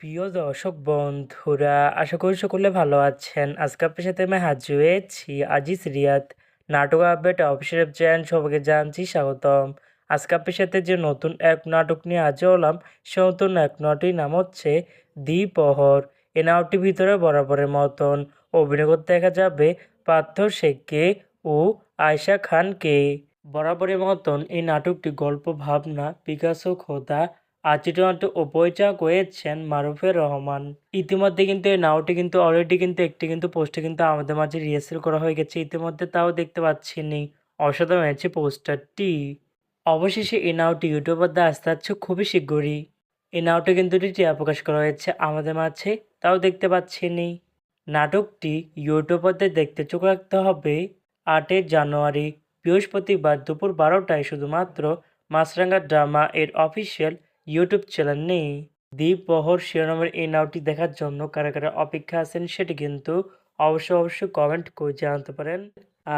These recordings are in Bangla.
প্রিয় দর্শক বন্ধুরা, আশা করি সকলে ভালো আছেন। আজকে আপনার সাথে আমি হাজির হয়েছি আজিজ রিয়াদ নাটক আপডেট অফিসিয়াল চ্যানেল। সবাইকে জানছি স্বাগতম। আজকে আপনার সাথে যে নতুন এক নাটক নিয়ে হাজির হলাম, সে নতুন এক নাটকটির নাম হচ্ছে দ্বিপ্রহর। এই নাটকটির ভিতরে বরাবরের মতন অভিনয় করতে দেখা যাবে পার্থ শেখকে ও আয়েশা খানকে। বরাবরের মতন এই নাটকটি গল্প ভাবনা বিকাশ ও খোদা আর চিত্রনাট্য ও পরিচালক হয়েছেন মারুফের রহমান। ইতিমধ্যে কিন্তু এই নাটকটি কিন্তু অলরেডি কিন্তু একটি কিন্তু পোস্টে কিন্তু আমাদের মাঝে রিহার্সেল করা হয়ে গেছে ইতিমধ্যে, তাও দেখতে পাচ্ছেনই। অসাধারণ হয়েছে পোস্টারটি। অবশেষে এই নাটকটি ইউটিউবার দ্বারা আসতে যাচ্ছে খুবই শীঘ্রই। এই নাটকটি কিন্তু টিয়া প্রকাশ করা হয়েছে আমাদের মাঝে, তাও দেখতে পাচ্ছেনই। নাটকটি ইউটিউবারদের দেখতে চোখ রাখতে হবে 8 জানুয়ারি বৃহস্পতিবার দুপুর 12টায় শুধুমাত্র মাছরাঙা ড্রামা এর অফিসিয়াল ইউটিউব চ্যানেল নেই। দ্বিপ্রহর শিরোনামের এই নাটকটি দেখার জন্য কারা কারা অপেক্ষা আছেন সেটি কিন্তু অবশ্যই কমেন্ট করে জানাতে পারেন।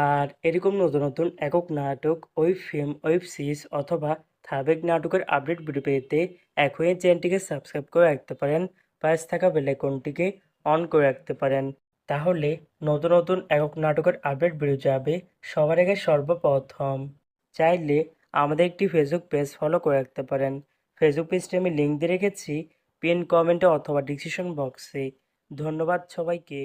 আর এরকম নতুন নতুন একক নাটক, ওয়েব ফিল্ম, ওয়েব সিরিজ অথবা ধারাবাহিক নাটকের আপডেট ভিডিও পেতে এখনই চ্যানেলটিকে সাবস্ক্রাইব করে রাখতে পারেন। পাশে থাকা বেল আইকনটিকে অন করে রাখতে পারেন। তাহলে নতুন নতুন একক নাটকের আপডেট ভিডিও যাবে সবার আগে সর্বপ্রথম। চাইলে আমাদের একটি ফেসবুক পেজ ফলো করে রাখতে পারেন। ফেসবুক পেজটি আমি লিঙ্ক দিয়ে রেখেছি পিন কমেন্টে অথবা ডিসক্রিপশন বক্সে। ধন্যবাদ সবাইকে।